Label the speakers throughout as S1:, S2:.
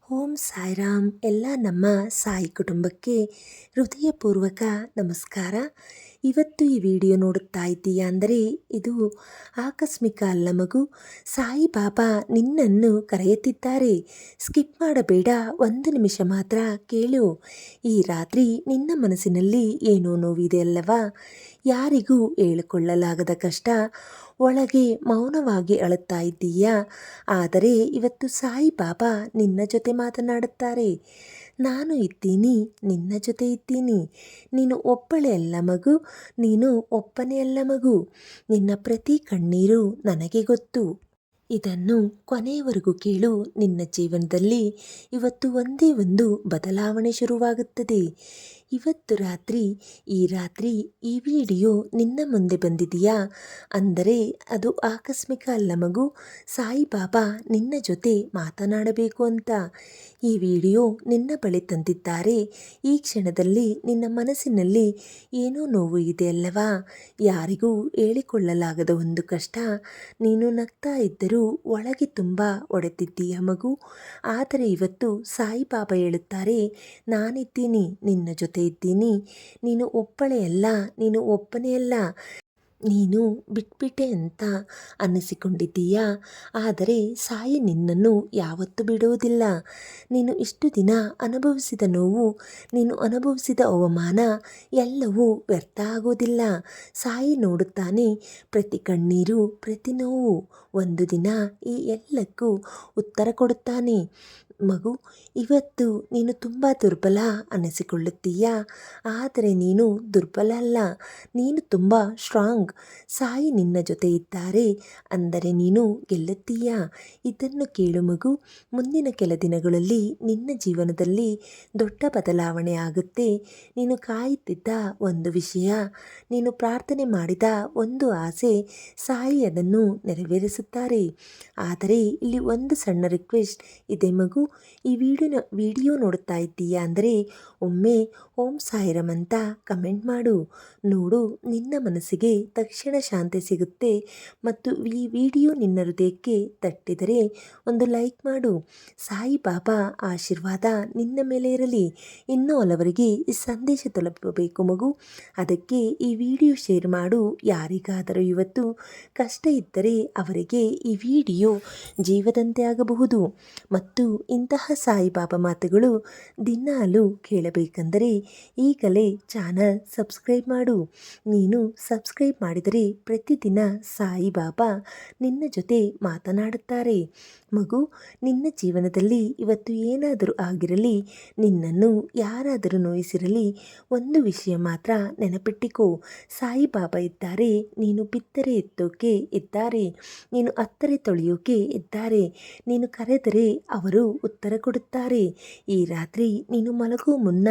S1: ಓಂ ಸಾಯಿರಾಮ್. ಎಲ್ಲ ನಮ್ಮ ಸಾಯಿ ಕುಟುಂಬಕ್ಕೆ ಹೃದಯಪೂರ್ವಕ ನಮಸ್ಕಾರ. ಇವತ್ತು ಈ ವಿಡಿಯೋ ನೋಡುತ್ತಾ ಇದ್ದೀಯಾ ಅಂದರೆ ಇದು ಆಕಸ್ಮಿಕ ಅಲ್ಲ ಮಗು. ಸಾಯಿಬಾಬಾ ನಿನ್ನನ್ನು ಕರೆಯುತ್ತಿದ್ದಾರೆ. ಸ್ಕಿಪ್ ಮಾಡಬೇಡ, ಒಂದು ನಿಮಿಷ ಮಾತ್ರ ಕೇಳು. ಈ ರಾತ್ರಿ ನಿನ್ನ ಮನಸ್ಸಿನಲ್ಲಿ ಏನೋ ನೋವಿದೆ ಅಲ್ಲವಾ? ಯಾರಿಗೂ ಹೇಳಿಕೊಳ್ಳಲಾಗದ ಕಷ್ಟ, ಒಳಗೆ ಮೌನವಾಗಿ ಅಳುತ್ತಾ ಇದ್ದೀಯಾ? ಆದರೆ ಇವತ್ತು ಸಾಯಿಬಾಬಾ ನಿನ್ನ ಜೊತೆ ಮಾತನಾಡುತ್ತಾರೆ. ನಾನು ಇದ್ದೀನಿ, ನಿನ್ನ ಜೊತೆ ಇದ್ದೀನಿ. ನೀನು ಒಬ್ಬಳೇ ಅಲ್ಲ ಮಗು, ನೀನು ಒಬ್ಬನೇ ಅಲ್ಲ ಮಗು. ನಿನ್ನ ಪ್ರತಿ ಕಣ್ಣೀರು ನನಗೆ ಗೊತ್ತು. ಇದನ್ನು ಕೊನೆಯವರೆಗೂ ಕೇಳು. ನಿನ್ನ ಜೀವನದಲ್ಲಿ ಇವತ್ತು ಒಂದೇ ಒಂದು ಬದಲಾವಣೆ ಶುರುವಾಗುತ್ತದೆ. ಇವತ್ತು ರಾತ್ರಿ, ಈ ರಾತ್ರಿ ಈ ವಿಡಿಯೋ ನಿನ್ನ ಮುಂದೆ ಬಂದಿದೆಯಾ ಅಂದರೆ ಅದು ಆಕಸ್ಮಿಕ ಅಲ್ಲ ಮಗು. ಸಾಯಿಬಾಬಾ ನಿನ್ನ ಜೊತೆ ಮಾತನಾಡಬೇಕು ಅಂತ ಈ ವಿಡಿಯೋ ನಿನ್ನ ಬಳಿ ತಂದಿದ್ದಾರೆ. ಈ ಕ್ಷಣದಲ್ಲಿ ನಿನ್ನ ಮನಸ್ಸಿನಲ್ಲಿ ಏನೋ ನೋವು ಇದೆ ಅಲ್ಲವಾ? ಯಾರಿಗೂ ಹೇಳಿಕೊಳ್ಳಲಾಗದ ಒಂದು ಕಷ್ಟ. ನೀನು ನಗ್ತಾ ಇದ್ದರೂ ಒಳಗೆ ತುಂಬ ಒಡೆದಿದ್ದೀಯ ಮಗು. ಆದರೆ ಇವತ್ತು ಸಾಯಿಬಾಬಾ ಹೇಳುತ್ತಾರೆ, ನಾನಿದ್ದೀನಿ, ನಿನ್ನ ಜೊತೆ ಇದ್ದೀನಿ. ನೀನು ಒಬ್ಬಳೇ ಅಲ್ಲ, ನೀನು ಒಬ್ಬನೇ ಅಲ್ಲ. ನೀನು ಬಿಟ್ಬಿಟ್ಟೆ ಅಂತ ಅನ್ನಿಸಿಕೊಂಡಿದ್ದೀಯಾ? ಆದರೆ ಸಾಯಿ ನಿನ್ನನ್ನು ಯಾವತ್ತೂ ಬಿಡುವುದಿಲ್ಲ. ನೀನು ಇಷ್ಟು ದಿನ ಅನುಭವಿಸಿದ ನೋವು, ನೀನು ಅನುಭವಿಸಿದ ಅವಮಾನ ಎಲ್ಲವೂ ವ್ಯರ್ಥ ಆಗೋದಿಲ್ಲ. ಸಾಯಿ ನೋಡುತ್ತಾನೆ ಪ್ರತಿ ಕಣ್ಣೀರು, ಪ್ರತಿ ನೋವು. ಒಂದು ದಿನ ಈ ಎಲ್ಲಕ್ಕೂ ಉತ್ತರ ಕೊಡುತ್ತಾನೆ. ಮಗು, ಇವತ್ತು ನೀನು ತುಂಬ ದುರ್ಬಲ ಅನ್ನಿಸಿಕೊಳ್ಳುತ್ತೀಯಾ? ಆದರೆ ನೀನು ದುರ್ಬಲ ಅಲ್ಲ, ನೀನು ತುಂಬ ಸ್ಟ್ರಾಂಗ್. ಸಾಯಿ ನಿನ್ನ ಜೊತೆ ಇದ್ದಾರೆ ಅಂದರೆ ನೀನು ಗೆಲ್ಲುತ್ತೀಯಾ? ಇದನ್ನು ಕೇಳು ಮಗು. ಮುಂದಿನ ಕೆಲ ದಿನಗಳಲ್ಲಿ ನಿನ್ನ ಜೀವನದಲ್ಲಿ ದೊಡ್ಡ ಬದಲಾವಣೆ ಆಗುತ್ತೆ. ನೀನು ಕಾಯುತ್ತಿದ್ದ ಒಂದು ವಿಷಯ, ನೀನು ಪ್ರಾರ್ಥನೆ ಮಾಡಿದ ಒಂದು ಆಸೆ, ಸಾಯಿ ಅದನ್ನು ನೆರವೇರಿಸುತ್ತಾರೆ. ಆದರೆ ಇಲ್ಲಿ ಒಂದು ಸಣ್ಣ ರಿಕ್ವೆಸ್ಟ್ ಇದೆ ಮಗು. ಈ ವಿಡಿಯೋ ನೋಡುತ್ತಾ ಇದ್ದೀಯಾ ಅಂದರೆ ಒಮ್ಮೆ ಓಂ ಸಾಯಿರಾಮ್ ಅಂತ ಕಮೆಂಟ್ ಮಾಡು. ನೋಡು, ನಿನ್ನ ಮನಸ್ಸಿಗೆ ತಕ್ಷಣ ಶಾಂತಿ ಸಿಗುತ್ತೆ. ಮತ್ತು ಈ ವಿಡಿಯೋ ನಿನ್ನ ಹೃದಯಕ್ಕೆ ತಟ್ಟಿದರೆ ಒಂದು ಲೈಕ್ ಮಾಡು. ಸಾಯಿಬಾಬಾ ಆಶೀರ್ವಾದ ನಿನ್ನ ಮೇಲೆ ಇರಲಿ. ಇನ್ನೂ ಹಲವರಿಗೆ ಈ ಸಂದೇಶ ತಲುಪಬೇಕು ಮಗು. ಅದಕ್ಕೆ ಈ ವಿಡಿಯೋ ಶೇರ್ ಮಾಡು. ಯಾರಿಗಾದರೂ ಇವತ್ತು ಕಷ್ಟ ಇದ್ದರೆ ಅವರಿಗೆ ಈ ವಿಡಿಯೋ ಜೀವದಂತೆ ಆಗಬಹುದು. ಮತ್ತು ಇಂತಹ ಸಾಯಿಬಾಬಾ ಮಾತುಗಳು ದಿನಾಲು ಕೇಳಬೇಕೆಂದರೆ ಈಗಲೇ ಚಾನಲ್ ಸಬ್ಸ್ಕ್ರೈಬ್ ಮಾಡು. ನೀನು ಸಬ್ಸ್ಕ್ರೈಬ್ ಮಾಡಿದರೆ ಪ್ರತಿದಿನ ಸಾಯಿಬಾಬಾ ನಿನ್ನ ಜೊತೆ ಮಾತನಾಡುತ್ತಾರೆ. ಮಗು, ನಿನ್ನ ಜೀವನದಲ್ಲಿ ಇವತ್ತು ಏನಾದರೂ ಆಗಿರಲಿ, ನಿನ್ನನ್ನು ಯಾರಾದರೂ ನೋಯಿಸಿರಲಿ, ಒಂದು ವಿಷಯ ಮಾತ್ರ ನೆನಪಿಟ್ಟಿಕೋ, ಸಾಯಿಬಾಬಾ ಇದ್ದಾರೆ. ನೀನು ಬಿತ್ತರೆ ಎತ್ತೋಕೆ ಇದ್ದಾರೆ, ನೀನು ಅತ್ತರೆ ತೊಳೆಯೋಕೆ ಇದ್ದಾರೆ. ನೀನು ಕರೆದರೆ ಅವರು ಉತ್ತರ ಕೊಡುತ್ತಾರೆ. ಈ ರಾತ್ರಿ ನೀನು ಮಲಗುವ ಮುನ್ನ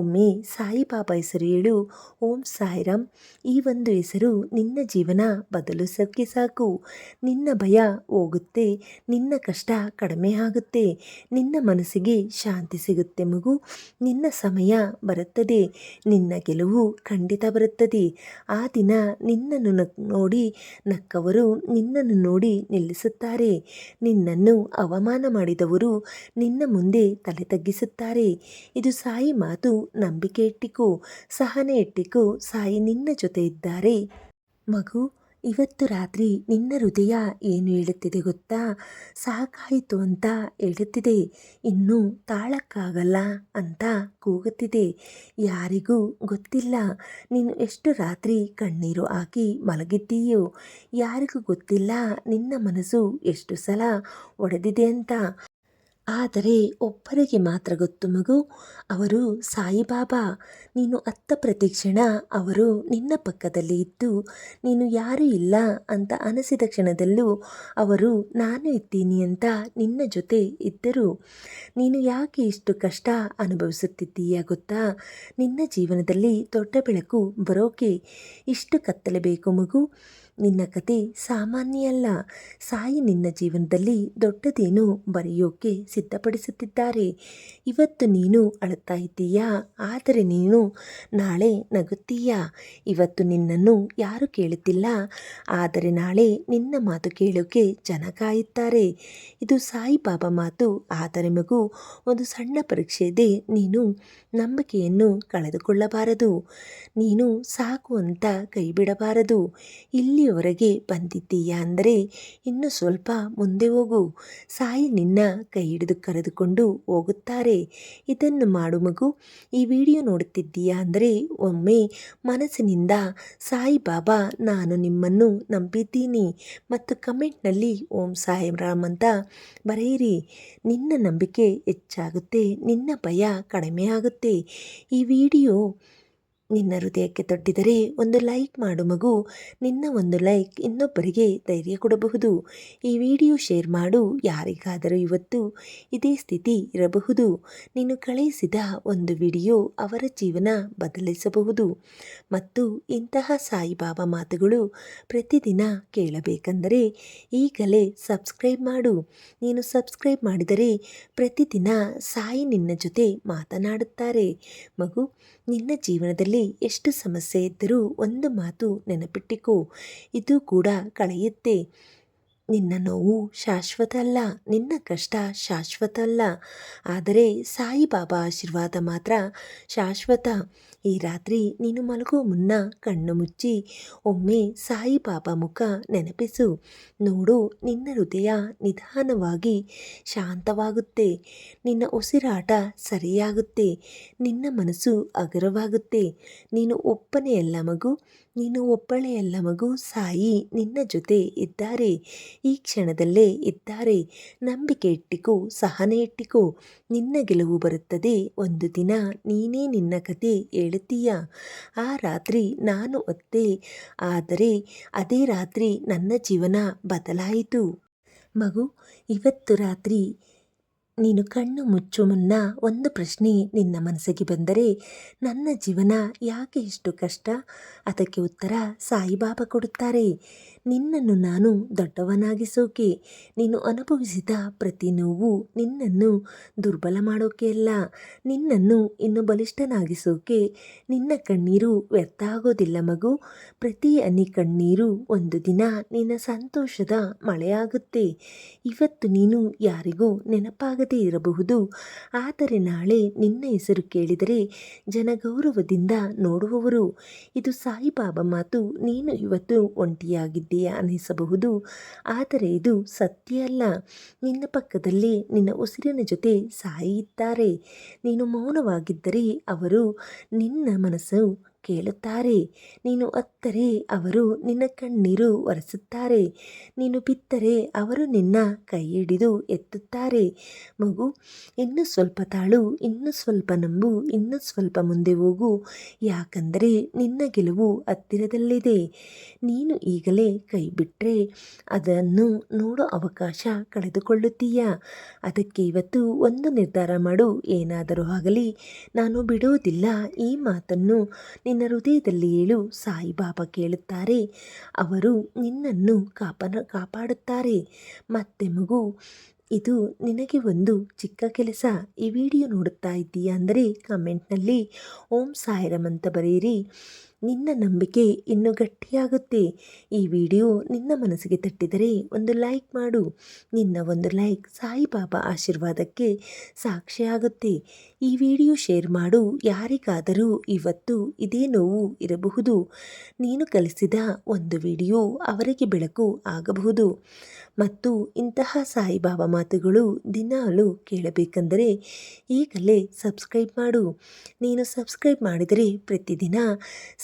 S1: ಒಮ್ಮೆ ಸಾಯಿಬಾಬಾ ಹೆಸರು ಹೇಳು. ಓಂ ಸಾಯಿರಾಮ್. ಈ ಒಂದು ಹೆಸರು ನಿನ್ನ ಜೀವನ ಬದಲಿಸೋಕ್ಕೆ ಸಾಕು. ನಿನ್ನ ಭಯ ಹೋಗುತ್ತೆ, ನಿನ್ನ ಕಷ್ಟ ಕಡಿಮೆ ಆಗುತ್ತೆ, ನಿನ್ನ ಮನಸ್ಸಿಗೆ ಶಾಂತಿ ಸಿಗುತ್ತೆ ಮಗು. ನಿನ್ನ ಸಮಯ ಬರುತ್ತದೆ, ನಿನ್ನ ಗೆಲುವು ಖಂಡಿತ ಬರುತ್ತದೆ. ಆ ದಿನ ನಿನ್ನನ್ನು ನೋಡಿ ನಕ್ಕವರು ನಿನ್ನನ್ನು ನೋಡಿ ನಿಲ್ಲಿಸುತ್ತಾರೆ. ನಿನ್ನನ್ನು ಅವಮಾನ ಮಾಡಿದವರು ನಿನ್ನ ಮುಂದೆ ತಲೆ ತಗ್ಗಿಸುತ್ತಾರೆ. ಇದು ಸಾಯಿ ಮಾತು. ನಂಬಿಕೆ ಇಟ್ಟಿಕೋ, ಸಹನೆ ಇಟ್ಟಿಕೋ. ಸಾಯಿ ನಿನ್ನ ಜೊತೆ ಇದ್ದಾರೆ ಮಗು. ಇವತ್ತು ರಾತ್ರಿ ನಿನ್ನ ಹೃದಯ ಏನು ಹೇಳುತ್ತಿದೆ ಗೊತ್ತಾ? ಸಾಕಾಯಿತು ಅಂತ ಹೇಳುತ್ತಿದೆ. ಇನ್ನೂ ತಾಳಕ್ಕಾಗಲ್ಲ ಅಂತ ಕೂಗುತ್ತಿದೆ. ಯಾರಿಗೂ ಗೊತ್ತಿಲ್ಲ ನೀನು ಎಷ್ಟು ರಾತ್ರಿ ಕಣ್ಣೀರು ಹಾಕಿ ಮಲಗಿದ್ದೀಯೋ. ಯಾರಿಗೂ ಗೊತ್ತಿಲ್ಲ ನಿನ್ನ ಮನಸ್ಸು ಎಷ್ಟು ಸಲ ಒಡೆದಿದೆ ಅಂತ. ಆದರೆ ಒಬ್ಬರಿಗೆ ಮಾತ್ರ ಗೊತ್ತು ಮಗು, ಅವರು ಸಾಯಿಬಾಬಾ. ನೀನು ಅತ್ತ ಪ್ರತಿ ಕ್ಷಣ ಅವರು ನಿನ್ನ ಪಕ್ಕದಲ್ಲಿ ಇದ್ದು, ನೀನು ಯಾರೂ ಇಲ್ಲ ಅಂತ ಅನಿಸಿದ ಕ್ಷಣದಲ್ಲೂ ಅವರು ನಾನು ಇದ್ದೀನಿ ಅಂತ ನಿನ್ನ ಜೊತೆ ಇದ್ದರು. ನೀನು ಯಾಕೆ ಇಷ್ಟು ಕಷ್ಟ ಅನುಭವಿಸುತ್ತಿದ್ದೀಯ ಗೊತ್ತಾ? ನಿನ್ನ ಜೀವನದಲ್ಲಿ ದೊಡ್ಡ ಬೆಳಕು ಬರೋಕೆ ಇಷ್ಟು ಕತ್ತಲೆ ಬೇಕು ಮಗು. ನಿನ್ನ ಕತೆ ಸಾಮಾನ್ಯ ಅಲ್ಲ. ಸಾಯಿ ನಿನ್ನ ಜೀವನದಲ್ಲಿ ದೊಡ್ಡದೇನು ಬರೆಯೋಕೆ ಸಿದ್ಧಪಡಿಸುತ್ತಿದ್ದಾರೆ. ಇವತ್ತು ನೀನು ಅಳುತ್ತಾ ಇದ್ದೀಯಾ, ಆದರೆ ನೀನು ನಾಳೆ ನಗುತ್ತೀಯಾ. ಇವತ್ತು ನಿನ್ನನ್ನು ಯಾರು ಕೇಳುತ್ತಿಲ್ಲ, ಆದರೆ ನಾಳೆ ನಿನ್ನ ಮಾತು ಕೇಳೋಕೆ ಜನ ಕಾಯುತ್ತಾರೆ. ಇದು ಸಾಯಿಬಾಬಾ ಮಾತು. ಆದರೆ ಮಗು, ಒಂದು ಸಣ್ಣ ಪರೀಕ್ಷೆ ಇದೆ. ನೀನು ನಂಬಿಕೆಯನ್ನು ಕಳೆದುಕೊಳ್ಳಬಾರದು. ನೀನು ಸಾಕು ಅಂತ ಕೈ ಬಿಡಬಾರದು. ಇಲ್ಲಿಯವರೆಗೆ ಬಂದಿದ್ದೀಯಾ ಅಂದರೆ ಇನ್ನು ಸ್ವಲ್ಪ ಮುಂದೆ ಹೋಗು. ಸಾಯಿ ನಿನ್ನ ಕೈ ಹಿಡಿದು ಕರೆದುಕೊಂಡು ಹೋಗುತ್ತಾರೆ. ಇದನ್ನು ಮಾಡು ಮಗು. ಈ ವಿಡಿಯೋ ನೋಡುತ್ತಿದ್ದೀಯಾ ಅಂದರೆ ಒಮ್ಮೆ ಮನಸ್ಸಿನಿಂದ ಸಾಯಿಬಾಬಾ ನಾನು ನಿಮ್ಮನ್ನು ನಂಬಿದ್ದೀನಿ ಮತ್ತು ಕಮೆಂಟ್ನಲ್ಲಿ ಓಂ ಸಾಯಿ ರಾಮ್ ಅಂತ ಬರೆಯಿರಿ. ನಿನ್ನ ನಂಬಿಕೆ ಹೆಚ್ಚಾಗುತ್ತೆ, ನಿನ್ನ ಭಯ ಕಡಿಮೆ ಆಗುತ್ತೆ. ಈ ವಿಡಿಯೋ ನಿನ್ನ ಹೃದಯಕ್ಕೆ ತಟ್ಟಿದರೆ ಒಂದು ಲೈಕ್ ಮಾಡು ಮಗು. ನಿನ್ನ ಒಂದು ಲೈಕ್ ಇನ್ನೊಬ್ಬರಿಗೆ ಧೈರ್ಯ ಕೊಡಬಹುದು. ಈ ವಿಡಿಯೋ ಶೇರ್ ಮಾಡು. ಯಾರಿಗಾದರೂ ಇವತ್ತು ಇದೇ ಸ್ಥಿತಿ ಇರಬಹುದು. ನೀನು ಕಳುಹಿಸಿದ ಒಂದು ವಿಡಿಯೋ ಅವರ ಜೀವನ ಬದಲಿಸಬಹುದು. ಮತ್ತು ಇಂತಹ ಸಾಯಿಬಾಬಾ ಮಾತುಗಳು ಪ್ರತಿದಿನ ಕೇಳಬೇಕೆಂದರೆ ಈಗಲೇ ಸಬ್ಸ್ಕ್ರೈಬ್ ಮಾಡು. ನೀನು ಸಬ್ಸ್ಕ್ರೈಬ್ ಮಾಡಿದರೆ ಪ್ರತಿದಿನ ಸಾಯಿ ನಿನ್ನ ಜೊತೆ ಮಾತನಾಡುತ್ತಾರೆ. ಮಗು, ನಿನ್ನ ಜೀವನದಲ್ಲಿ ಎಷ್ಟು ಸಮಸ್ಯೆ ಇದ್ದರೂ ಒಂದು ಮಾತು ನೆನಪಿಟ್ಟಿಕೋ, ಇದು ಕೂಡ ಕಳೆಯುತ್ತೆ. ನಿನ್ನ ನೋವು ಶಾಶ್ವತ ಅಲ್ಲ, ನಿನ್ನ ಕಷ್ಟ ಶಾಶ್ವತ ಅಲ್ಲ, ಆದರೆ ಸಾಯಿಬಾಬಾ ಆಶೀರ್ವಾದ ಮಾತ್ರ ಶಾಶ್ವತ. ಈ ರಾತ್ರಿ ನೀನು ಮಲಗೋ ಮುನ್ನ ಕಣ್ಣು ಮುಚ್ಚಿ ಒಮ್ಮೆ ಸಾಯಿಬಾಬಾ ಮುಖ ನೆನಪಿಸು. ನೋಡು, ನಿನ್ನ ಹೃದಯ ನಿಧಾನವಾಗಿ ಶಾಂತವಾಗುತ್ತೆ. ನಿನ್ನ ಉಸಿರಾಟ ಸರಿಯಾಗುತ್ತೆ. ನಿನ್ನ ಮನಸ್ಸು ಹಗುರವಾಗುತ್ತೆ. ನೀನು ಒಬ್ಬನೆಯಲ್ಲ ಮಗು, ನೀನು ಒಬ್ಬಳೆಯಲ್ಲ ಮಗು. ಸಾಯಿ ನಿನ್ನ ಜೊತೆ ಇದ್ದಾರೆ, ಈ ಕ್ಷಣದಲ್ಲೇ ಇದ್ದಾರೆ. ನಂಬಿಕೆ ಇಟ್ಟಿಕೋ, ಸಹನೆ ಇಟ್ಟಿಕೋ. ನಿನ್ನ ಗೆಲುವು ಬರುತ್ತದೆ. ಒಂದು ದಿನ ನೀನೇ ನಿನ್ನ ಕತೆ ಹೇಳುತ್ತೀಯ. ಆ ರಾತ್ರಿ ನಾನು ಅತ್ತೆ, ಆದರೆ ಅದೇ ರಾತ್ರಿ ನನ್ನ ಜೀವನ ಬದಲಾಯಿತು. ಮಗು, ಇವತ್ತು ರಾತ್ರಿ ನೀನು ಕಣ್ಣು ಮುಚ್ಚು ಮುನ್ನ ಒಂದು ಪ್ರಶ್ನೆ ನಿನ್ನ ಮನಸ್ಸಿಗೆ ಬಂದರೆ, ನನ್ನ ಜೀವನ ಯಾಕೆ ಇಷ್ಟು ಕಷ್ಟ? ಅದಕ್ಕೆ ಉತ್ತರ ಸಾಯಿಬಾಬಾ ಕೊಡುತ್ತಾರೆ. ನಿನ್ನನ್ನು ನಾನು ದೊಡ್ಡವನಾಗಿಸೋಕೆ, ನೀನು ಅನುಭವಿಸಿದ ಪ್ರತಿ ನೋವು ನಿನ್ನನ್ನು ದುರ್ಬಲ ಮಾಡೋಕೆ ಅಲ್ಲ, ನಿನ್ನನ್ನು ಇನ್ನು ಬಲಿಷ್ಠನಾಗಿಸೋಕೆ. ನಿನ್ನ ಕಣ್ಣೀರು ವ್ಯರ್ಥ ಆಗೋದಿಲ್ಲ ಮಗು. ಪ್ರತಿ ಹನಿ ಕಣ್ಣೀರು ಒಂದು ದಿನ ನಿನ್ನ ಸಂತೋಷದ ಮಳೆಯಾಗುತ್ತೆ. ಇವತ್ತು ನೀನು ಯಾರಿಗೂ ನೆನಪಾಗದೆ ಇರಬಹುದು, ಆದರೆ ನಾಳೆ ನಿನ್ನ ಹೆಸರು ಕೇಳಿದರೆ ಜನ ಗೌರವದಿಂದ ನೋಡುವವರು. ಇದು ಸಾಯಿಬಾಬಾ ಮಾತು. ನೀನು ಇವತ್ತು ಒಂಟಿಯಾಗಿದ್ದೀಯಾ ಅನಿಸಬಹುದು, ಆದರೆ ಇದು ಸತ್ಯ ಅಲ್ಲ. ನಿನ್ನ ಪಕ್ಕದಲ್ಲಿ ನಿನ್ನ ಉಸಿರಿನ ಜೊತೆ ಸಾಯಿ ಇದ್ದಾರೆ. ನೀನು ಮೌನವಾಗಿದ್ದರೆ ಅವರು ನಿನ್ನ ಮನಸ್ಸು ಕೇಳುತ್ತಾರೆ. ನೀನು ಅತ್ತರೆ ಅವರು ನಿನ್ನ ಕಣ್ಣೀರು ಒರೆಸುತ್ತಾರೆ. ನೀನು ಬಿತ್ತರೆ ಅವರು ನಿನ್ನ ಕೈ ಹಿಡಿದು ಎತ್ತುತ್ತಾರೆ. ಮಗು, ಇನ್ನು ಸ್ವಲ್ಪ ತಾಳು, ಇನ್ನು ಸ್ವಲ್ಪ ನಂಬು, ಇನ್ನು ಸ್ವಲ್ಪ ಮುಂದೆ ಹೋಗು. ಯಾಕಂದರೆ ನಿನ್ನ ಗೆಲುವು ಹತ್ತಿರದಲ್ಲಿದೆ. ನೀನು ಈಗಲೇ ಕೈ ಬಿಟ್ಟರೆ ಅದನ್ನು ನೋಡೋ ಅವಕಾಶ ಕಳೆದುಕೊಳ್ಳುತ್ತೀಯ. ಅದಕ್ಕೆ ಇವತ್ತು ಒಂದು ನಿರ್ಧಾರ ಮಾಡು. ಏನಾದರೂ ಆಗಲಿ ನಾನು ಬಿಡೋದಿಲ್ಲ. ಈ ಮಾತನ್ನು ನಿನ್ನ ಹೃದಯದಲ್ಲಿ ಹೇಳು. ಸಾಯಿಬಾಬಾ ಕೇಳುತ್ತಾರೆ. ಅವರು ನಿನ್ನನ್ನು ಕಾಪಾಡುತ್ತಾರೆ. ಮತ್ತೆ ಮಗು, ಇದು ನಿನಗೆ ಒಂದು ಚಿಕ್ಕ ಕೆಲಸ. ಈ ವಿಡಿಯೋ ನೋಡುತ್ತಾ ಇದ್ದೀಯಾ ಅಂದರೆ ಕಮೆಂಟ್ನಲ್ಲಿ ಓಂ ಸಾಯಿರಾಮ್ ಅಂತ ಬರೆಯಿರಿ. ನಿನ್ನ ನಂಬಿಕೆ ಇನ್ನೂ ಗಟ್ಟಿಯಾಗುತ್ತೆ. ಈ ವಿಡಿಯೋ ನಿನ್ನ ಮನಸ್ಸಿಗೆ ತಟ್ಟಿದರೆ ಒಂದು ಲೈಕ್ ಮಾಡು. ನಿನ್ನ ಒಂದು ಲೈಕ್ ಸಾಯಿಬಾಬಾ ಆಶೀರ್ವಾದಕ್ಕೆ ಸಾಕ್ಷಿಯಾಗುತ್ತೆ. ಈ ವಿಡಿಯೋ ಶೇರ್ ಮಾಡು. ಯಾರಿಗಾದರೂ ಇವತ್ತು ಇದೇ ನೋವು ಇರಬಹುದು. ನೀನು ಕಲಿಸಿದ ಒಂದು ವಿಡಿಯೋ ಅವರಿಗೆ ಬೆಳಕು ಆಗಬಹುದು. ಮತ್ತು ಇಂತಹ ಸಾಯಿಬಾಬಾ ಮಾತುಗಳು ದಿನಾಲು ಕೇಳಬೇಕೆಂದರೆ ಈಗಲೇ ಸಬ್ಸ್ಕ್ರೈಬ್ ಮಾಡು. ನೀನು ಸಬ್ಸ್ಕ್ರೈಬ್ ಮಾಡಿದರೆ ಪ್ರತಿದಿನ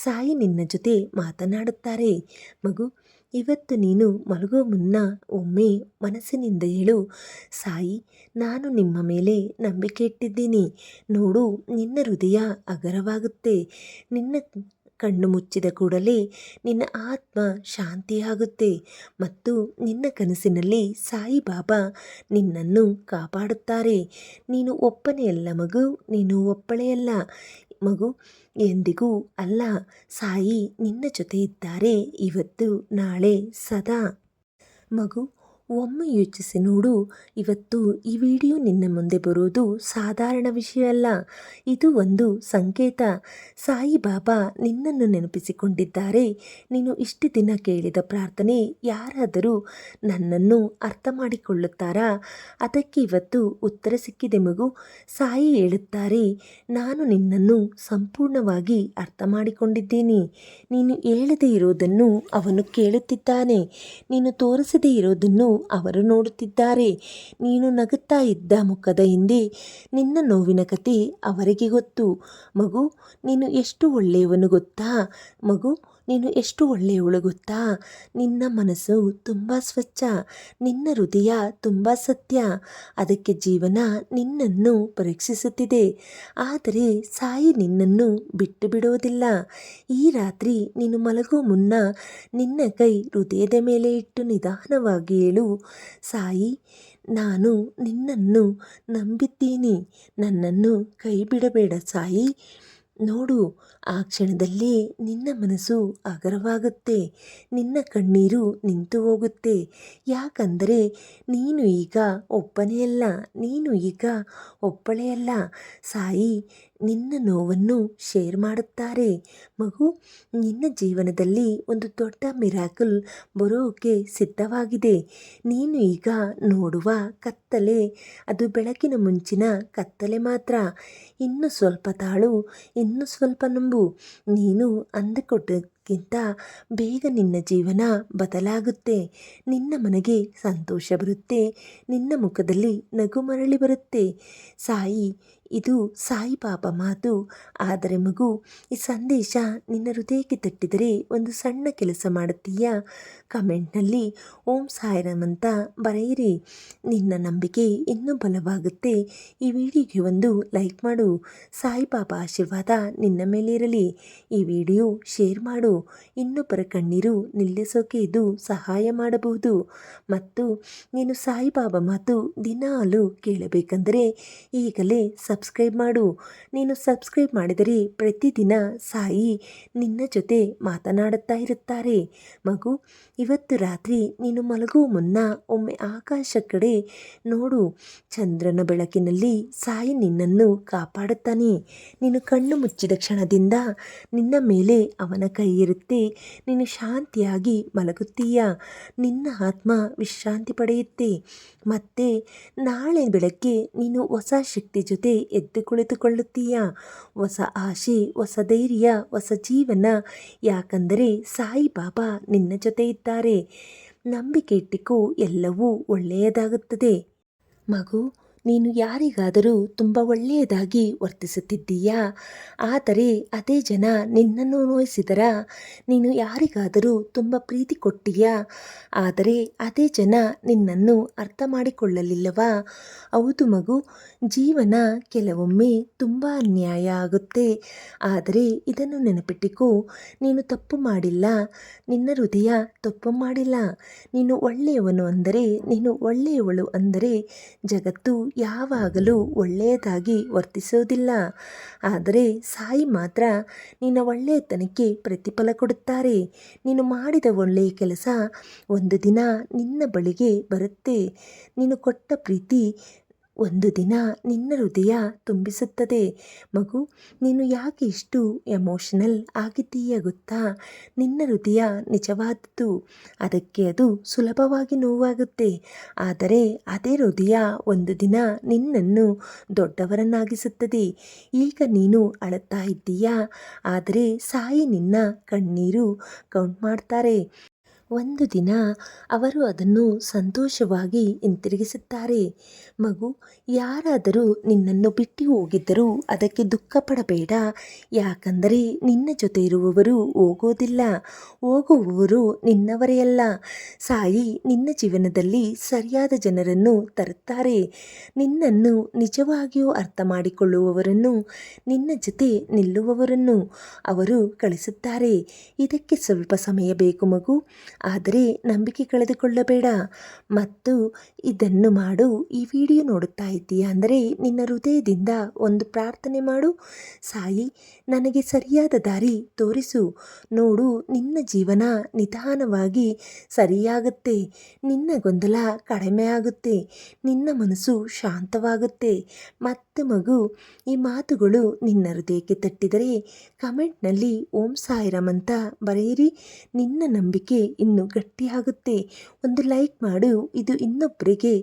S1: ಸಾಯಿ ನಿನ್ನ ಜೊತೆ ಮಾತನಾಡುತ್ತಾರೆ. ಮಗು, ಇವತ್ತು ನೀನು ಮಲಗೋ ಮುನ್ನ ಒಮ್ಮೆ ಮನಸ್ಸಿನಿಂದ ಹೇಳು, ಸಾಯಿ ನಾನು ನಿಮ್ಮ ಮೇಲೆ ನಂಬಿಕೆ ಇಟ್ಟಿದ್ದೀನಿ. ನೋಡು, ನಿನ್ನ ಹೃದಯ ಅಗರವಾಗುತ್ತೆ. ನಿನ್ನ ಕಣ್ಣು ಮುಚ್ಚಿದ ಕೂಡಲೇ ನಿನ್ನ ಆತ್ಮ ಶಾಂತಿಯಾಗುತ್ತೆ ಮತ್ತು ನಿನ್ನ ಕನಸಿನಲ್ಲಿ ಸಾಯಿಬಾಬಾ ನಿನ್ನನ್ನು ಕಾಪಾಡುತ್ತಾರೆ. ನೀನು ಒಬ್ಬನೇ ಅಲ್ಲ ಮಗು, ನೀನು ಒಬ್ಬಳೇ ಅಲ್ಲ. ಮಗು, ಎಂದಿಗೂ ಅಲ್ಲ. ಸಾಯಿ ನಿನ್ನ ಜೊತೆ ಇದ್ದಾರೆ, ಇವತ್ತು ನಾಳೆ ಸದಾ. ಮಗು, ಒಮ್ಮೆ ಯೋಚಿಸಿ ನೋಡು. ಇವತ್ತು ಈ ವಿಡಿಯೋ ನಿನ್ನ ಮುಂದೆ ಬರೋದು ಸಾಧಾರಣ ವಿಷಯ ಅಲ್ಲ. ಇದು ಒಂದು ಸಂಕೇತ. ಸಾಯಿಬಾಬಾ ನಿನ್ನನ್ನು ನೆನಪಿಸಿಕೊಂಡಿದ್ದಾರೆ. ನೀನು ಇಷ್ಟು ದಿನ ಕೇಳಿದ ಪ್ರಾರ್ಥನೆ ಯಾರಾದರೂ ನನ್ನನ್ನು ಅರ್ಥ ಮಾಡಿಕೊಳ್ಳುತ್ತಾರಾ? ಅದಕ್ಕೆ ಇವತ್ತು ಉತ್ತರ ಸಿಕ್ಕಿದೆ ಮಗು. ಸಾಯಿ ಹೇಳುತ್ತಾರೆ, ನಾನು ನಿನ್ನನ್ನು ಸಂಪೂರ್ಣವಾಗಿ ಅರ್ಥ ಮಾಡಿಕೊಂಡಿದ್ದೀನಿ. ನೀನು ಹೇಳದೇ ಇರೋದನ್ನು ಅವನು ಕೇಳುತ್ತಿದ್ದಾನೆ. ನೀನು ತೋರಿಸದೇ ಇರೋದನ್ನು ಅವರು ನೋಡುತ್ತಿದ್ದಾರೆ. ನೀನು ನಗುತ್ತಾ ಇದ್ದ ಮುಖದ ಹಿಂದೆ ನಿನ್ನ ನೋವಿನ ಕತೆ ಅವರಿಗೆ ಗೊತ್ತು. ಮಗು, ನೀನು ಎಷ್ಟು ಒಳ್ಳೆಯವನು ಗೊತ್ತಾ? ಮಗು, ನೀನು ಎಷ್ಟು ಒಳ್ಳೆಯವಳು ಗೊತ್ತಾ? ನಿನ್ನ ಮನಸ್ಸು ತುಂಬ ಸ್ವಚ್ಛ, ನಿನ್ನ ಹೃದಯ ತುಂಬ ಸತ್ಯ. ಅದಕ್ಕೆ ಜೀವನ ನಿನ್ನನ್ನು ಪರೀಕ್ಷಿಸುತ್ತಿದೆ. ಆದರೆ ಸಾಯಿ ನಿನ್ನನ್ನು ಬಿಟ್ಟು ಬಿಡೋದಿಲ್ಲ. ಈ ರಾತ್ರಿ ನೀನು ಮಲಗೋ ಮುನ್ನ ನಿನ್ನ ಕೈ ಹೃದಯದ ಮೇಲೆ ಇಟ್ಟು ನಿಧಾನವಾಗಿ ಹೇಳು, ಸಾಯಿ, ನಾನು ನಿನ್ನನ್ನು ನಂಬಿದ್ದೀನಿ. ನನ್ನನ್ನು ಕೈ ಬಿಡಬೇಡ ಸಾಯಿ. ನೋಡು, ಆ ಕ್ಷಣದಲ್ಲೇ ನಿನ್ನ ಮನಸ್ಸು ಹಗರವಾಗುತ್ತೆ. ನಿನ್ನ ಕಣ್ಣೀರು ನಿಂತು ಹೋಗುತ್ತೆ. ಯಾಕಂದರೆ ನೀನು ಈಗ ಒಬ್ಬನೇ ಅಲ್ಲ, ನೀನು ಈಗ ಒಬ್ಬಳೇ ಅಲ್ಲ. ಸಾಯಿ ನಿನ್ನ ನೋವನ್ನು ಶೇರ್ ಮಾಡುತ್ತಾರೆ. ಮಗು, ನಿನ್ನ ಜೀವನದಲ್ಲಿ ಒಂದು ದೊಡ್ಡ ಮಿರಾಕಲ್ ಬರೋಕೆ ಸಿದ್ಧವಾಗಿದೆ. ನೀನು ಈಗ ನೋಡುವ ಕತ್ತಲೆ ಅದು ಬೆಳಕಿನ ಮುಂಚಿನ ಕತ್ತಲೆ ಮಾತ್ರ. ಇನ್ನು ಸ್ವಲ್ಪ ತಾಳು, ಇನ್ನು ಸ್ವಲ್ಪ ನಂಬು. ನೀನು ಅಂದುಕೊಂಡಕ್ಕಿಂತ ಬೇಗ ನಿನ್ನ ಜೀವನ ಬದಲಾಗುತ್ತೆ. ನಿನ್ನ ಮನೆಗೆ ಸಂತೋಷ ಬರುತ್ತೆ. ನಿನ್ನ ಮುಖದಲ್ಲಿ ನಗು ಮರಳಿ ಬರುತ್ತೆ. ಸಾಯಿ, ಇದು ಸಾಯಿಬಾಬಾ ಮಾತು. ಆದರೆ ಮಗು, ಈ ಸಂದೇಶ ನಿನ್ನ ಹೃದಯಕ್ಕೆ ತಟ್ಟಿದರೆ ಒಂದು ಸಣ್ಣ ಕೆಲಸ ಮಾಡುತ್ತೀಯಾ? ಕಮೆಂಟ್ನಲ್ಲಿ ಓಂ ಸಾಯಿರಾಮ್ ಅಂತ ಬರೆಯಿರಿ. ನಿನ್ನ ನಂಬಿಕೆ ಇನ್ನೂ ಬಲವಾಗುತ್ತೆ. ಈ ವಿಡಿಯೋಗೆ ಒಂದು ಲೈಕ್ ಮಾಡು. ಸಾಯಿಬಾಬಾ ಆಶೀರ್ವಾದ ನಿನ್ನ ಮೇಲೆ ಇರಲಿ. ಈ ವಿಡಿಯೋ ಶೇರ್ ಮಾಡು. ಇನ್ನೊಬ್ಬರ ಕಣ್ಣೀರು ನಿಲ್ಲಿಸೋಕೆ ಇದು ಸಹಾಯ ಮಾಡಬಹುದು. ಮತ್ತು ನೀನು ಸಾಯಿಬಾಬಾ ಮಾತು ದಿನಾಲು ಕೇಳಬೇಕಂದರೆ ಈಗಲೇ ಸಬ್ಸ್ಕ್ರೈಬ್ ಮಾಡು. ನೀನು ಸಬ್ಸ್ಕ್ರೈಬ್ ಮಾಡಿದರೆ ಪ್ರತಿದಿನ ಸಾಯಿ ನಿನ್ನ ಜೊತೆ ಮಾತನಾಡುತ್ತಾ ಇರುತ್ತಾರೆ. ಮಗು, ಇವತ್ತು ರಾತ್ರಿ ನೀನು ಮಲಗುವ ಮುನ್ನ ಒಮ್ಮೆ ಆಕಾಶ ಕಡೆ ನೋಡು. ಚಂದ್ರನ ಬೆಳಕಿನಲ್ಲಿ ಸಾಯಿ ನಿನ್ನನ್ನು ಕಾಪಾಡುತ್ತಾನೆ. ನೀನು ಕಣ್ಣು ಮುಚ್ಚಿದ ಕ್ಷಣದಿಂದ ನಿನ್ನ ಮೇಲೆ ಅವನ ಕೈ ಇರುತ್ತೆ. ನೀನು ಶಾಂತಿಯಾಗಿ ಮಲಗುತ್ತೀಯ. ನಿನ್ನ ಆತ್ಮ ವಿಶ್ರಾಂತಿ ಪಡೆಯುತ್ತೆ. ಮತ್ತೆ ನಾಳೆ ಬೆಳಗ್ಗೆ ನೀನು ಹೊಸ ಶಕ್ತಿ ಜೊತೆ ಎದ್ದು ಕುಳಿತುಕೊಳ್ಳುತ್ತೀಯ. ಹೊಸ ಆಶೆ, ಹೊಸ ಧೈರ್ಯ, ಹೊಸ ಜೀವನ. ಯಾಕಂದರೆ ಸಾಯಿಬಾಬಾ ನಿನ್ನ ಜೊತೆ ಇದ್ದಾರೆ. ನಂಬಿಕೆ ಇಟ್ಟಿಕೋ, ಎಲ್ಲವೂ ಒಳ್ಳೆಯದಾಗುತ್ತದೆ. ಮಗು, ನೀನು ಯಾರಿಗಾದರೂ ತುಂಬ ಒಳ್ಳೆಯದಾಗಿ ವರ್ತಿಸುತ್ತಿದ್ದೀಯಾ? ಆದರೆ ಅದೇ ಜನ ನಿನ್ನನ್ನು ನೋಯಿಸಿದರ? ನೀನು ಯಾರಿಗಾದರೂ ತುಂಬ ಪ್ರೀತಿ ಕೊಟ್ಟೀಯಾ? ಆದರೆ ಅದೇ ಜನ ನಿನ್ನನ್ನು ಅರ್ಥ ಮಾಡಿಕೊಳ್ಳಲಿಲ್ಲವಾ? ಹೌದು ಮಗು, ಜೀವನ ಕೆಲವೊಮ್ಮೆ ತುಂಬ ಅನ್ಯಾಯ ಆಗುತ್ತೆ. ಆದರೆ ಇದನ್ನು ನೆನಪಿಟ್ಟಿಕೋ, ನೀನು ತಪ್ಪು ಮಾಡಿಲ್ಲ. ನಿನ್ನ ಹೃದಯ ತಪ್ಪು ಮಾಡಿಲ್ಲ. ನೀನು ಒಳ್ಳೆಯವನು ಅಂದರೆ, ನೀನು ಒಳ್ಳೆಯವಳು ಅಂದರೆ ಜಗತ್ತು ಯಾವಾಗಲೂ ಒಳ್ಳೆಯದಾಗಿ ವರ್ತಿಸೋದಿಲ್ಲ. ಆದರೆ ಸಾಯಿ ಮಾತ್ರ ನಿನ್ನ ಒಳ್ಳೆಯತನಕ್ಕೆ ಪ್ರತಿಫಲ ಕೊಡುತ್ತಾರೆ. ನೀನು ಮಾಡಿದ ಒಳ್ಳೆಯ ಕೆಲಸ ಒಂದು ದಿನ ನಿನ್ನ ಬಳಿಗೆ ಬರುತ್ತೆ. ನೀನು ಕೊಟ್ಟ ಪ್ರೀತಿ ಒಂದು ದಿನ ನಿನ್ನ ಹೃದಯ ತುಂಬಿಸುತ್ತದೆ. ಮಗು, ನೀನು ಯಾಕೆ ಇಷ್ಟು ಎಮೋಷನಲ್ ಆಗಿದ್ದೀಯ ಗೊತ್ತಾ? ನಿನ್ನ ಹೃದಯ ನಿಜವಾದದ್ದು. ಅದಕ್ಕೆ ಅದು ಸುಲಭವಾಗಿ ನೋವಾಗುತ್ತೆ. ಆದರೆ ಅದೇ ಹೃದಯ ಒಂದು ದಿನ ನಿನ್ನನ್ನು ದೊಡ್ಡವರನ್ನಾಗಿಸುತ್ತದೆ. ಈಗ ನೀನು ಅಳುತ್ತಾ ಇದ್ದೀಯಾ? ಆದರೆ ಸಾಯಿ ನಿನ್ನ ಕಣ್ಣೀರು ಕೌಂಟ್ ಮಾಡ್ತಾರೆ. ಒಂದು ದಿನ ಅವರು ಅದನ್ನು ಸಂತೋಷವಾಗಿ ಹಿಂತಿರುಗಿಸುತ್ತಾರೆ. ಮಗು, ಯಾರಾದರೂ ನಿನ್ನನ್ನು ಬಿಟ್ಟು ಹೋಗಿದ್ದರೂ ಅದಕ್ಕೆ ದುಃಖ ಪಡಬೇಡ. ಯಾಕಂದರೆ ನಿನ್ನ ಜೊತೆ ಇರುವವರು ಹೋಗೋದಿಲ್ಲ. ಹೋಗುವವರು ನಿನ್ನವರೇ ಅಲ್ಲ. ಸಾಯಿ ನಿನ್ನ ಜೀವನದಲ್ಲಿ ಸರಿಯಾದ ಜನರನ್ನು ತರುತ್ತಾರೆ. ನಿನ್ನನ್ನು ನಿಜವಾಗಿಯೂ ಅರ್ಥ ಮಾಡಿಕೊಳ್ಳುವವರನ್ನು, ನಿನ್ನ ಜೊತೆ ನಿಲ್ಲುವವರನ್ನು ಅವರು ಕಳಿಸುತ್ತಾರೆ. ಇದಕ್ಕೆ ಸ್ವಲ್ಪ ಸಮಯ ಬೇಕು ಮಗು. ಆದರೆ ನಂಬಿಕೆ ಕಳೆದುಕೊಳ್ಳಬೇಡ. ಮತ್ತು ಇದನ್ನು ಮಾಡು. ಈ ವಿಡಿಯೋ ನೋಡುತ್ತಾ ಇದ್ದೀಯಾ ಅಂದರೆ ನಿನ್ನ ಹೃದಯದಿಂದ ಒಂದು ಪ್ರಾರ್ಥನೆ ಮಾಡು. ಸಾಯಿ, ನನಗೆ ಸರಿಯಾದ ದಾರಿ ತೋರಿಸು. ನೋಡು, ನಿನ್ನ ಜೀವನ ನಿಧಾನವಾಗಿ ಸರಿಯಾಗುತ್ತೆ. ನಿನ್ನ ಗೊಂದಲ ಕಡಿಮೆ ಆಗುತ್ತೆ. ನಿನ್ನ ಮನಸ್ಸು ಶಾಂತವಾಗುತ್ತೆ. ಮತ್ತು ಮಗು, ಈ ಮಾತುಗಳು ನಿನ್ನ ಹೃದಯಕ್ಕೆ ತಟ್ಟಿದರೆ ಕಮೆಂಟ್ನಲ್ಲಿ ಓಂ ಸಾಯಿರಾಮ್ ಅಂತ ಬರೆಯಿರಿ. ನಿನ್ನ ನಂಬಿಕೆ ಇನ್ನೂ ಗಟ್ಟಿಯಾಗುತ್ತೆ. ಒಂದು ಲೈಕ್ ಮಾಡು. ಇದು ಇನ್ನೊಬ್ಬರಿಗೆ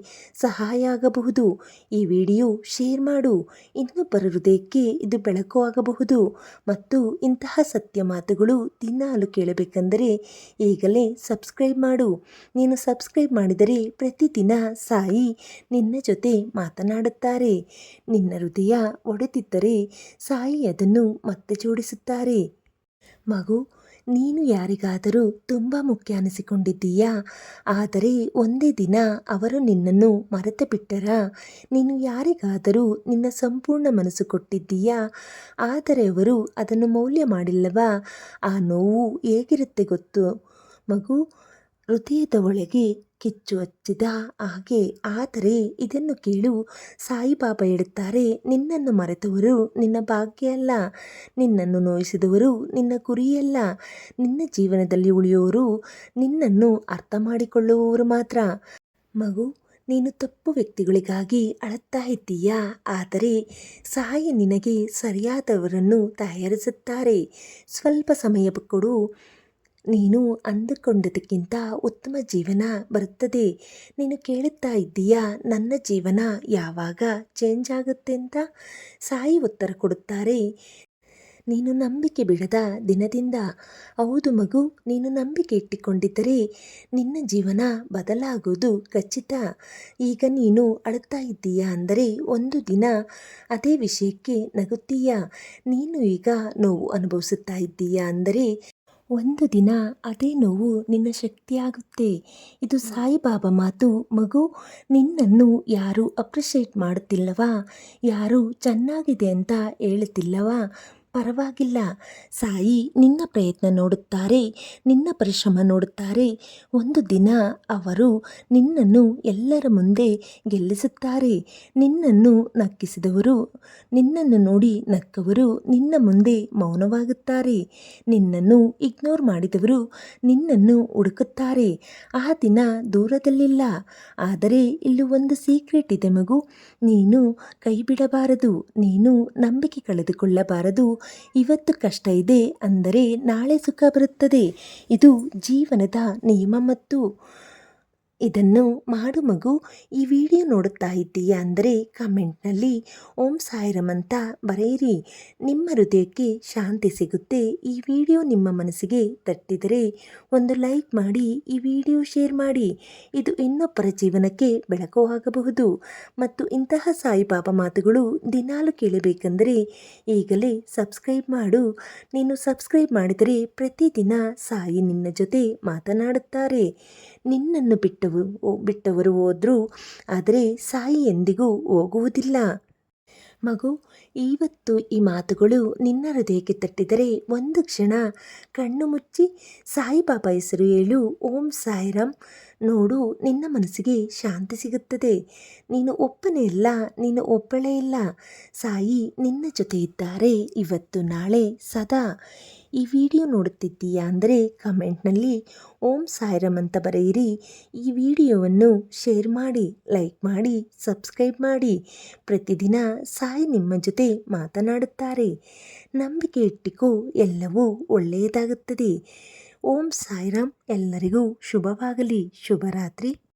S1: ಸಹಾಯ ಆಗಬಹುದು. ಈ ವಿಡಿಯೋ ಶೇರ್ ಮಾಡು. ಇನ್ನೊಬ್ಬರ ಹೃದಯಕ್ಕೆ ಇದು ಬೆಳಕು ಆಗಬಹುದು. ಮತ್ತು ಇಂತಹ ಸತ್ಯ ಮಾತುಗಳು ದಿನಾಲು ಕೇಳಬೇಕೆಂದರೆ ಈಗಲೇ ಸಬ್ಸ್ಕ್ರೈಬ್ ಮಾಡು. ನೀನು ಸಬ್ಸ್ಕ್ರೈಬ್ ಮಾಡಿದರೆ ಪ್ರತಿದಿನ ಸಾಯಿ ನಿನ್ನ ಜೊತೆ ಮಾತನಾಡುತ್ತಾರೆ. ನಿನ್ನ ಹೃದಯ ಒಡೆದಿದ್ದರೆ ಸಾಯಿ ಅದನ್ನು ಮತ್ತೆ ಜೋಡಿಸುತ್ತಾರೆ. ಮಗು, ನೀನು ಯಾರಿಗಾದರೂ ತುಂಬ ಮುಖ್ಯ ಅನಿಸಿಕೊಂಡಿದ್ದೀಯಾ? ಆದರೆ ಒಂದೇ ದಿನ ಅವರು ನಿನ್ನನ್ನು ಮರೆತು ಬಿಟ್ಟರಾ? ನೀನು ಯಾರಿಗಾದರೂ ನಿನ್ನ ಸಂಪೂರ್ಣ ಮನಸ್ಸು ಕೊಟ್ಟಿದ್ದೀಯಾ? ಆದರೆ ಅವರು ಅದನ್ನು ಮೌಲ್ಯ ಮಾಡಿಲ್ಲವಾ? ಆ ನೋವು ಹೇಗಿರುತ್ತೆ ಗೊತ್ತು ಮಗು? ಹೃದಯದ ಒಳಗೆ ಕಿಚ್ಚು ಹಚ್ಚಿದ ಹಾಗೆ. ಆದರೆ ಇದನ್ನು ಕೇಳು, ಸಾಯಿಬಾಬಾ ಹೇಳುತ್ತಾರೆ, ನಿನ್ನನ್ನು ಮರೆತವರು ನಿನ್ನ ಭಾಗ್ಯ ಅಲ್ಲ. ನಿನ್ನನ್ನು ನೋಯಿಸಿದವರು ನಿನ್ನ ಗುರಿಯಲ್ಲ. ನಿನ್ನ ಜೀವನದಲ್ಲಿ ಉಳಿಯುವವರು ನಿನ್ನನ್ನು ಅರ್ಥ ಮಾಡಿಕೊಳ್ಳುವವರು ಮಾತ್ರ. ಮಗು, ನೀನು ತಪ್ಪು ವ್ಯಕ್ತಿಗಳಿಗಾಗಿ ಅಳುತ್ತಾ ಇದ್ದೀಯಾ? ಆದರೆ ಸಾಯಿ ನಿನಗೆ ಸರಿಯಾದವರನ್ನು ತಯಾರಿಸುತ್ತಾರೆ. ಸ್ವಲ್ಪ ಸಮಯ ಕೊಡು. ನೀನು ಅಂದುಕೊಂಡದಕ್ಕಿಂತ ಉತ್ತಮ ಜೀವನ ಬರುತ್ತದೆ. ನೀನು ಕೇಳುತ್ತಾ ಇದ್ದೀಯಾ, ನನ್ನ ಜೀವನ ಯಾವಾಗ ಚೇಂಜ್ ಆಗುತ್ತೆ ಅಂತ? ಸಾಯಿ ಉತ್ತರ ಕೊಡುತ್ತಾರೆ, ನೀನು ನಂಬಿಕೆ ಬಿಡದ ದಿನದಿಂದ. ಹೌದು ಮಗು, ನೀನು ನಂಬಿಕೆ ಇಟ್ಟುಕೊಂಡಿದ್ದರೆ ನಿನ್ನ ಜೀವನ ಬದಲಾಗುವುದು ಖಚಿತ. ಈಗ ನೀನು ಅಳುತ್ತಾ ಇದ್ದೀಯಾ ಅಂದರೆ ಒಂದು ದಿನ ಅದೇ ವಿಷಯಕ್ಕೆ ನಗುತ್ತೀಯಾ? ನೀನು ಈಗ ನೋವು ಅನುಭವಿಸುತ್ತಾ ಇದ್ದೀಯಾ ಅಂದರೆ ಒಂದು ದಿನ ಅದೇ ನೋವು ನಿನ್ನ ಶಕ್ತಿಯಾಗುತ್ತೆ. ಇದು ಸಾಯಿಬಾಬಾ ಮಾತು. ಮಗು, ನಿನ್ನನ್ನು ಯಾರು ಅಪ್ರಿಷಿಯೇಟ್ ಮಾಡುತ್ತಿಲ್ಲವಾ? ಯಾರು ಚೆನ್ನಾಗಿದೆ ಅಂತ ಹೇಳುತ್ತಿಲ್ಲವಾ? ಪರವಾಗಿಲ್ಲ. ಸಾಯಿ ನಿನ್ನ ಪ್ರಯತ್ನ ನೋಡುತ್ತಾರೆ, ನಿನ್ನ ಪರಿಶ್ರಮ ನೋಡುತ್ತಾರೆ. ಒಂದು ದಿನ ಅವರು ನಿನ್ನನ್ನು ಎಲ್ಲರ ಮುಂದೆ ಗೆಲ್ಲಿಸುತ್ತಾರೆ. ನಿನ್ನನ್ನು ನಕ್ಕಿಸಿದವರು, ನಿನ್ನನ್ನು ನೋಡಿ ನಕ್ಕವರು ನಿನ್ನ ಮುಂದೆ ಮೌನವಾಗುತ್ತಾರೆ. ನಿನ್ನನ್ನು ಇಗ್ನೋರ್ ಮಾಡಿದವರು ನಿನ್ನನ್ನು ಹುಡುಕುತ್ತಾರೆ. ಆ ದಿನ ದೂರದಲ್ಲಿಲ್ಲ. ಆದರೆ ಇಲ್ಲಿ ಒಂದು ಸೀಕ್ರೆಟ್ ಇದೆ ಮಗು. ನೀನು ಕೈ ಬಿಡಬಾರದು. ನೀನು ನಂಬಿಕೆ ಕಳೆದುಕೊಳ್ಳಬಾರದು. ಇವತ್ತು ಕಷ್ಟ ಇದೆ ಅಂದರೆ ನಾಳೆ ಸುಖ ಬರುತ್ತದೆ. ಇದು ಜೀವನದ ನಿಯಮ. ಮತ್ತು ಇದನ್ನು ಮಾಡು ಮಗು. ಈ ವಿಡಿಯೋ ನೋಡುತ್ತಾ ಇದ್ದೀಯಾ ಅಂದರೆ ಕಮೆಂಟ್ನಲ್ಲಿ ಓಂ ಸಾಯಿರಾಮ್ ಅಂತ ಬರೆಯಿರಿ. ನಿಮ್ಮ ಹೃದಯಕ್ಕೆ ಶಾಂತಿ ಸಿಗುತ್ತೆ. ಈ ವಿಡಿಯೋ ನಿಮ್ಮ ಮನಸ್ಸಿಗೆ ತಟ್ಟಿದರೆ ಒಂದು ಲೈಕ್ ಮಾಡಿ. ಈ ವಿಡಿಯೋ ಶೇರ್ ಮಾಡಿ. ಇದು ಇನ್ನೊಬ್ಬರ ಜೀವನಕ್ಕೆ ಬೆಳಕು ಆಗಬಹುದು. ಮತ್ತು ಇಂತಹ ಸಾಯಿಬಾಬಾ ಮಾತುಗಳು ದಿನಾಲು ಕೇಳಬೇಕೆಂದರೆ ಈಗಲೇ ಸಬ್ಸ್ಕ್ರೈಬ್ ಮಾಡು. ನೀನು ಸಬ್ಸ್ಕ್ರೈಬ್ ಮಾಡಿದರೆ ಪ್ರತಿದಿನ ಸಾಯಿ ನಿನ್ನ ಜೊತೆ ಮಾತನಾಡುತ್ತಾರೆ. ನಿನ್ನನ್ನು ಬಿಟ್ಟವರು ಹೋದ್ರು, ಆದರೆ ಸಾಯಿ ಎಂದಿಗೂ ಹೋಗುವುದಿಲ್ಲ. ಮಗು, ಇವತ್ತು ಈ ಮಾತುಗಳು ನಿನ್ನ ಹೃದಯಕ್ಕೆ ತಟ್ಟಿದರೆ ಒಂದು ಕ್ಷಣ ಕಣ್ಣು ಮುಚ್ಚಿ ಸಾಯಿಬಾಬಾ ಹೆಸರು ಹೇಳು, ಓಂ ಸಾಯಿರಾಮ್. ನೋಡು, ನಿನ್ನ ಮನಸ್ಸಿಗೆ ಶಾಂತಿ ಸಿಗುತ್ತದೆ. ನೀನು ಒಬ್ಬನೇ ಇಲ್ಲ, ನೀನು ಒಬ್ಬಳೇ ಇಲ್ಲ. ಸಾಯಿ ನಿನ್ನ ಜೊತೆ ಇದ್ದಾರೆ, ಇವತ್ತು ನಾಳೆ ಸದಾ. ಈ ವಿಡಿಯೋ ನೋಡುತ್ತಿದ್ದೀಯಾ ಅಂದರೆ ಕಮೆಂಟ್ನಲ್ಲಿ ಓಂ ಸಾಯಿರಾಮ್ ಅಂತ ಬರೆಯಿರಿ. ಈ ವಿಡಿಯೋವನ್ನು ಶೇರ್ ಮಾಡಿ, ಲೈಕ್ ಮಾಡಿ, ಸಬ್ಸ್ಕ್ರೈಬ್ ಮಾಡಿ. ಪ್ರತಿದಿನ ಸಾಯಿ ನಿಮ್ಮ ಜೊತೆ ಮಾತನಾಡುತ್ತಾರೆ. ನಂಬಿಕೆ ಇಟ್ಟಿಕೋ, ಎಲ್ಲವೂ ಒಳ್ಳೆಯದಾಗುತ್ತದೆ. ಓಂ ಸಾಯಿರಾಮ್. ಎಲ್ಲರಿಗೂ ಶುಭವಾಗಲಿ. ಶುಭರಾತ್ರಿ.